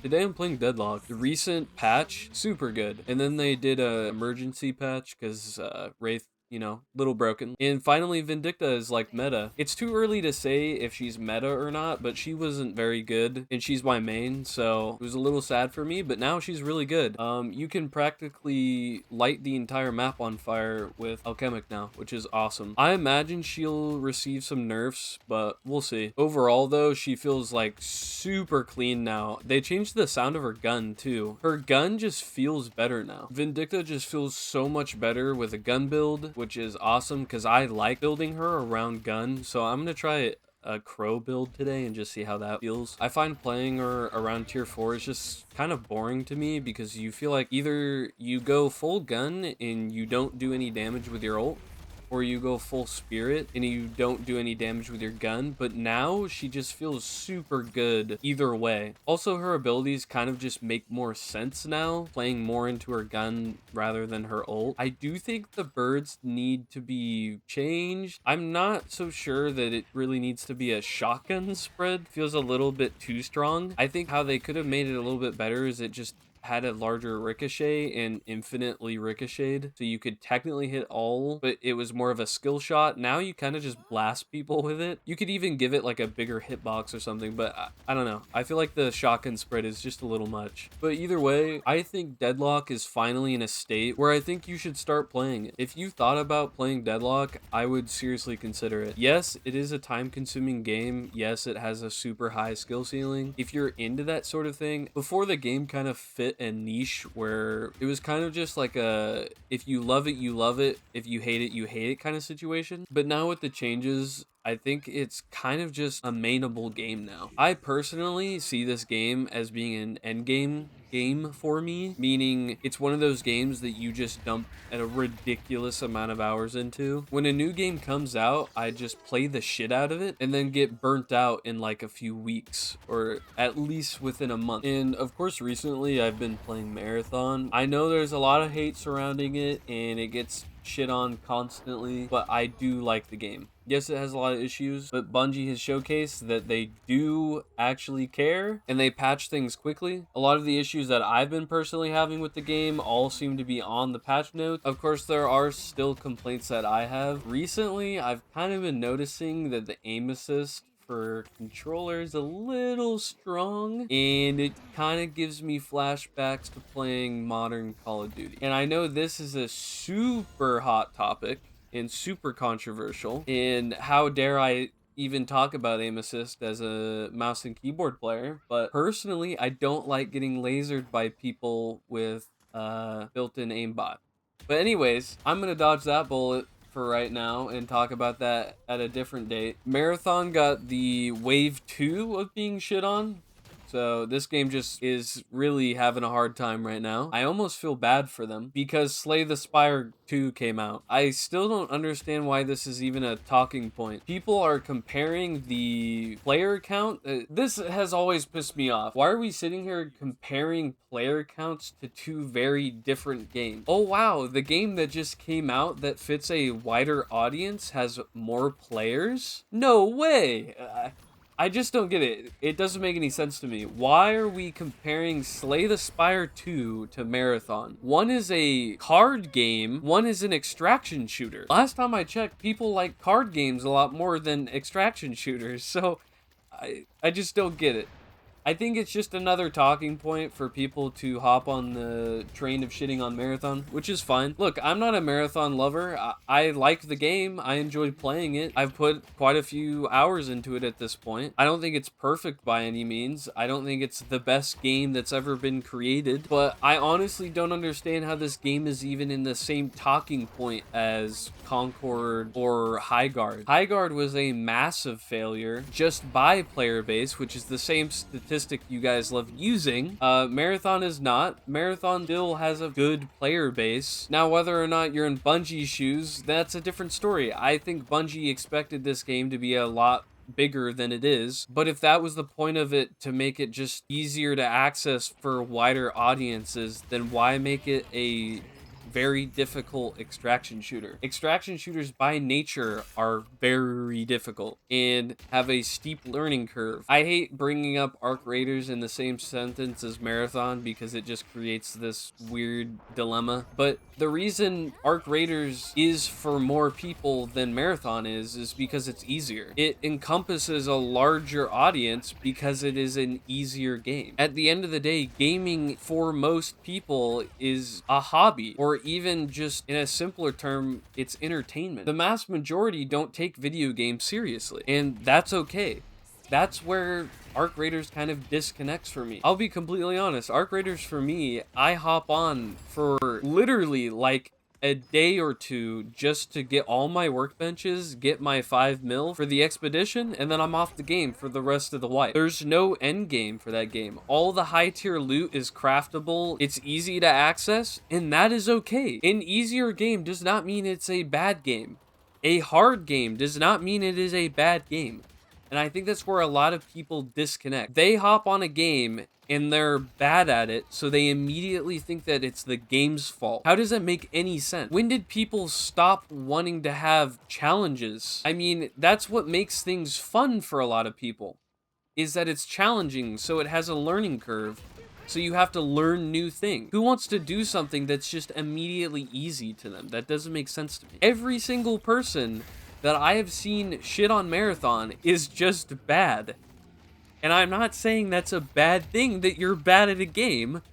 Today I'm playing Deadlock. The recent patch, super good. And then they did a emergency patch because Wraith, little broken. And finally Vindicta is like meta. It's too early to say if she's meta or not, but she wasn't very good and she's my main, so it was a little sad for me, but now she's really good. You can practically light the entire map on fire with Alchemic now, which is awesome. I imagine she'll receive some nerfs, but we'll see. Overall though, she feels like super clean now. They changed the sound of her gun too. Her gun just feels better now. Vindicta just feels so much better with a gun build, which is awesome because I like building her around gun. So I'm gonna try a crow build today and just see how that feels. I find playing her around tier 4 is just kind of boring to me because you feel like either you go full gun and you don't do any damage with your ult, or you go full spirit and you don't do any damage with your gun. But now she just feels super good either way. Also, her abilities kind of just make more sense now, playing more into her gun rather than her ult. I do think the birds need to be changed. I'm not so sure that it really needs to be a shotgun spread. Feels a little bit too strong. I think how they could have made it a little bit better is it just had a larger ricochet and infinitely ricocheted, so you could technically hit all, but it was more of a skill shot. Now you kind of just blast people with it. You could even give it like a bigger hitbox or something, but I don't know. I feel like the shotgun spread is just a little much. But either way, I think Deadlock is finally in a state where I think you should start playing it. If you thought about playing Deadlock, I would seriously consider it. Yes, it is a time-consuming game. Yes, it has a super high skill ceiling. If you're into that sort of thing, before the game kind of fit a niche where it was kind of just like a if you love it you love it, if you hate it you hate it kind of situation. But now with the changes, I think it's kind of just a mainable game now. I personally see this game as being an end game for me, meaning it's one of those games that you just dump a ridiculous amount of hours into. When a new game comes out, I just play the shit out of it and then get burnt out in like a few weeks or at least within a month. And of course, recently I've been playing Marathon. I know there's a lot of hate surrounding it and it gets shit on constantly, but I do like the game. Yes, it has a lot of issues, but Bungie has showcased that they do actually care and they patch things quickly. A lot of the issues that I've been personally having with the game all seem to be on the patch notes. Of course, there are still complaints that I have. Recently, I've kind of been noticing that the aim assist for controllers a little strong, and it kind of gives me flashbacks to playing modern Call of Duty. And I know this is a super hot topic and super controversial, and how dare I even talk about aim assist as a mouse and keyboard player, but personally I don't like getting lasered by people with built-in aimbot. But anyways, I'm gonna dodge that bullet for right now and talk about that at a different date. Marathon got the wave 2 of being shit on. So this game just is really having a hard time right now. I almost feel bad for them because Slay the Spire 2 came out. I still don't understand why this is even a talking point. People are comparing the player count. This has always pissed me off. Why are we sitting here comparing player counts to two very different games? Oh wow, the game that just came out that fits a wider audience has more players? No way! I just don't get it. It doesn't make any sense to me. Why are we comparing Slay the Spire 2 to Marathon? One is a card game, one is an extraction shooter. Last time I checked, people like card games a lot more than extraction shooters, so I just don't get it. I think it's just another talking point for people to hop on the train of shitting on Marathon, which is fine. Look, I'm not a Marathon lover. I liked the game. I enjoyed playing it. I've put quite a few hours into it at this point. I don't think it's perfect by any means. I don't think it's the best game that's ever been created, but I honestly don't understand how this game is even in the same talking point as Concord or Highguard. Highguard was a massive failure just by player base, which is the same statistic you guys love using. Marathon is not. Marathon still has a good player base. Now, whether or not you're in Bungie's shoes, that's a different story. I think Bungie expected this game to be a lot bigger than it is, but if that was the point of it, to make it just easier to access for wider audiences, then why make it a very difficult extraction shooter. Extraction shooters by nature are very difficult and have a steep learning curve. I hate bringing up Arc Raiders in the same sentence as Marathon because it just creates this weird dilemma. But the reason Arc Raiders is for more people than Marathon is because it's easier. It encompasses a larger audience because it is an easier game. At the end of the day, gaming for most people is a hobby, or even just in a simpler term, it's entertainment. The mass majority don't take video games seriously, and that's okay. That's where Arc Raiders kind of disconnects for me. I'll be completely honest, Arc Raiders for me, I hop on for literally like a day or two just to get all my workbenches, get my 5 mil for the expedition, and then I'm off the game for the rest of the wipe. There's no end game for that game. All the high tier loot is craftable, it's easy to access, and that is okay. An easier game does not mean it's a bad game. A hard game does not mean it is a bad game. And I think that's where a lot of people disconnect. They hop on a game and they're bad at it, so they immediately think that it's the game's fault. How does that make any sense? When did people stop wanting to have challenges? I mean, that's what makes things fun for a lot of people, is that it's challenging, so it has a learning curve. So you have to learn new things. Who wants to do something that's just immediately easy to them? That doesn't make sense to me. Every single person that I have seen shit on Marathon is just bad. And I'm not saying that's a bad thing that you're bad at a game,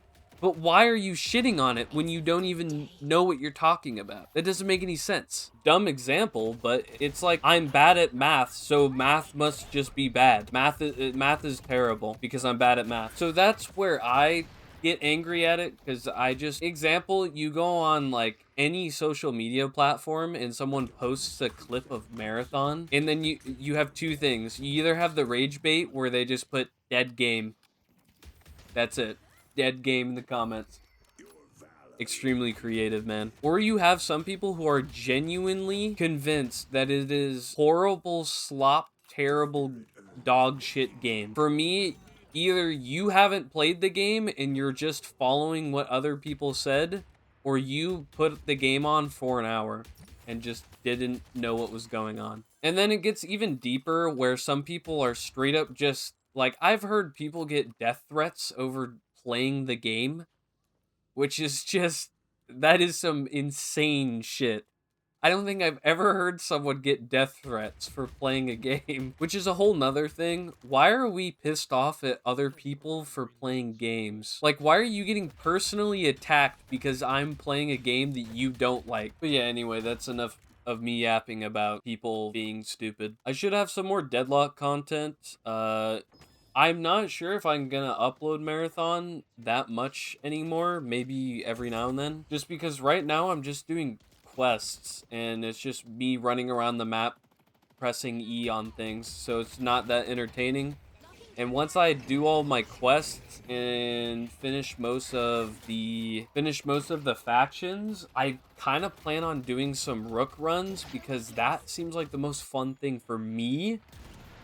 but why are you shitting on it when you don't even know what you're talking about? That doesn't make any sense. Dumb example, but it's like I'm bad at math, so math must just be bad. Math is terrible because I'm bad at math. So that's where I get angry at it, because example, you go on like any social media platform and someone posts a clip of Marathon, and then you have two things. You either have the rage bait where they just put dead game. That's it. Dead game in the comments. Extremely creative, man. Or you have some people who are genuinely convinced that it is horrible slop, terrible dog shit game. For me, either you haven't played the game and you're just following what other people said, or you put the game on for an hour and just didn't know what was going on. And then it gets even deeper where some people are straight up just like, I've heard people get death threats over playing the game, which is just, that is some insane shit. I don't think I've ever heard someone get death threats for playing a game, which is a whole nother thing. Why are we pissed off at other people for playing games? Like, why are you getting personally attacked because I'm playing a game that you don't like? But yeah, anyway, that's enough of me yapping about people being stupid. I should have some more Deadlock content. I'm not sure if I'm gonna upload Marathon that much anymore, maybe every now and then, just because right now I'm just doing quests and it's just me running around the map pressing E on things, so it's not that entertaining. And once I do all my quests and finish most of the factions, I kind of plan on doing some Rook runs, because that seems like the most fun thing for me,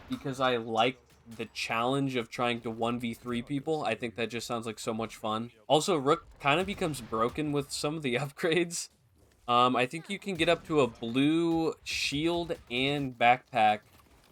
because I like the challenge of trying to 1v3 people. I think that just sounds like so much fun. Also, Rook kind of becomes broken with some of the upgrades. I think you can get up to a blue shield and backpack,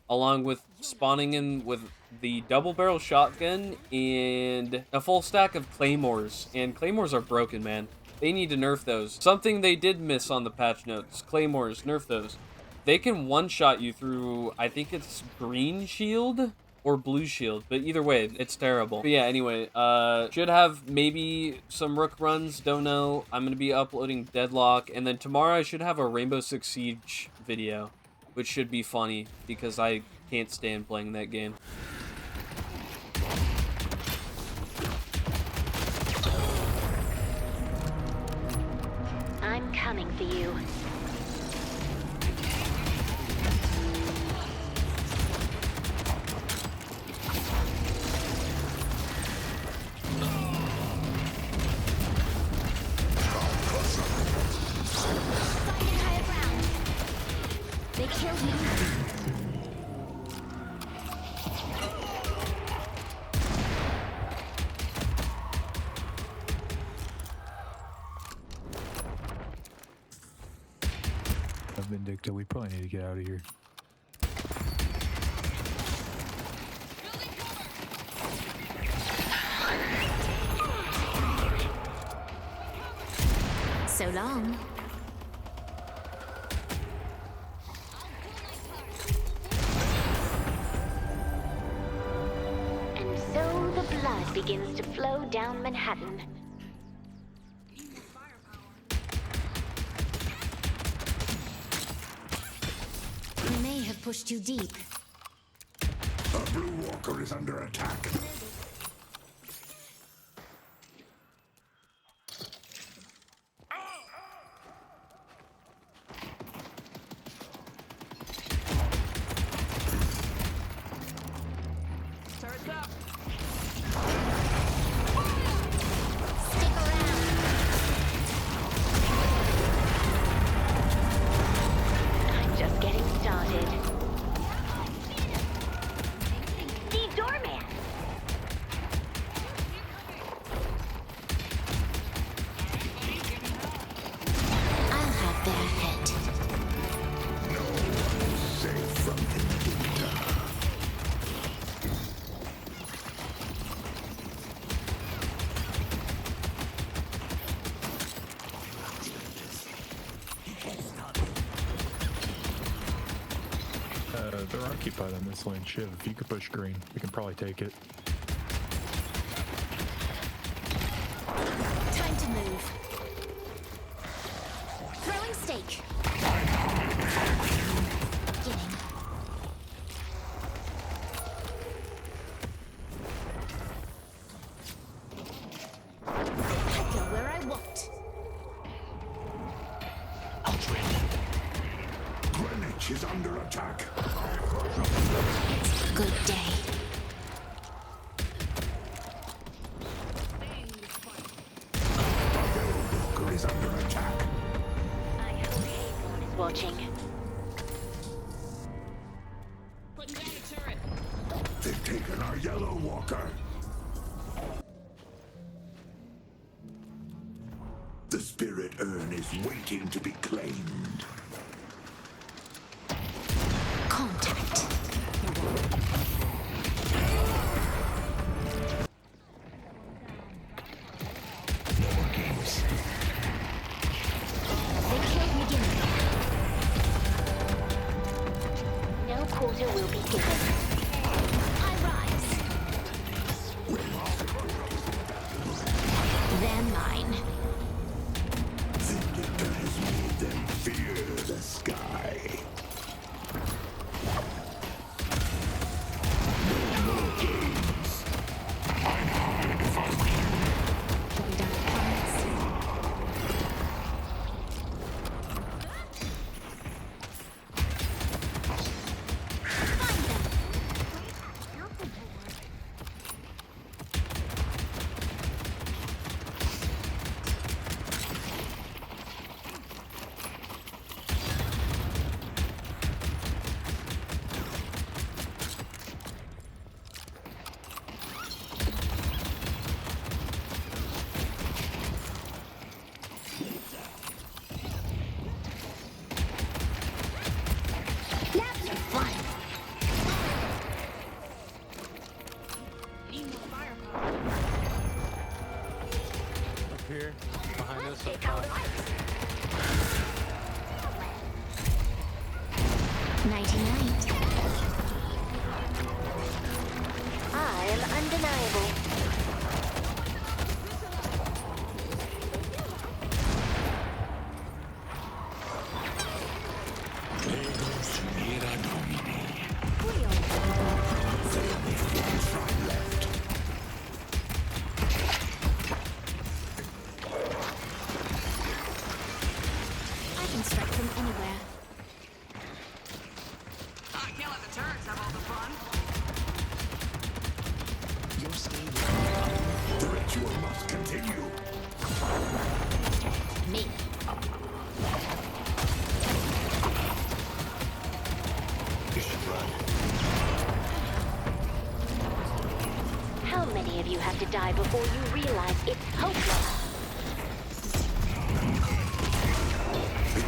along with spawning in with the double barrel shotgun and a full stack of claymores. And claymores are broken, man. They need to nerf those. Something they did miss on the patch notes. Claymores, nerf those. They can one-shot you through, I think it's green shield or blue shield, but either way, it's terrible. But yeah, anyway, should have maybe some Rook runs, don't know. I'm gonna be uploading Deadlock, and then tomorrow I should have a Rainbow Six Siege video, which should be funny, because I can't stand playing that game. I'm coming for you. They killed me. Vindicta, we probably need to get out of here. So long. And so the blood begins to flow down Manhattan. We may have pushed you deep. A Blue Walker is under attack. Turret's up. Stick around. I'm just getting started. The doorman. I'll have their head. Safe from Vindicta. They're occupied on this lane, Shiv. If you could push green, we can probably take it. Time to move. Throwing stake. Beginning. I go where I want. Greenwich is under attack. It's a good day. Walker is under attack. I hope Haven is watching. Putting down a turret. They've taken our Yellow Walker. The spirit urn is waiting to be claimed. Contact. More games. They killed McGinley. No quarter will be given. I rise. They're mine. Vindicta has made them fear the sky. No more games. I'm hard if I were you. Going down the planets. Find them. Now's your fun. Need more firepower. Up here, behind us, up Take top. out lights. Nighty night. I am undeniable. I can strike from anywhere. I can't let the turrets have all the fun. The ritual must continue. Me. How many of you have to die before you realize it's hopeless? The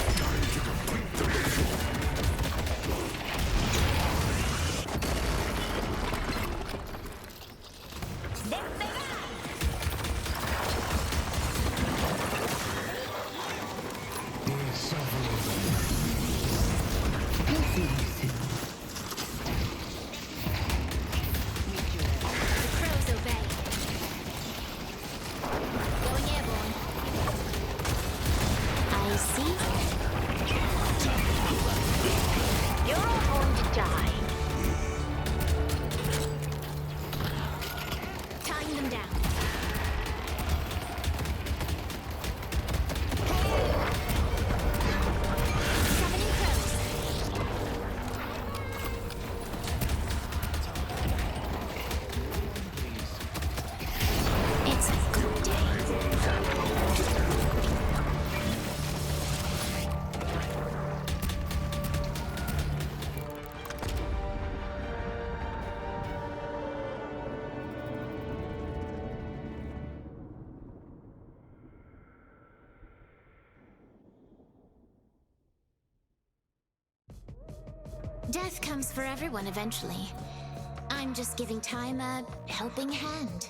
crows obey. Going airborne. I see. You're all going to die. Tying them down. Summoning crows. It's a good day. Death comes for everyone eventually. I'm just giving time a helping hand.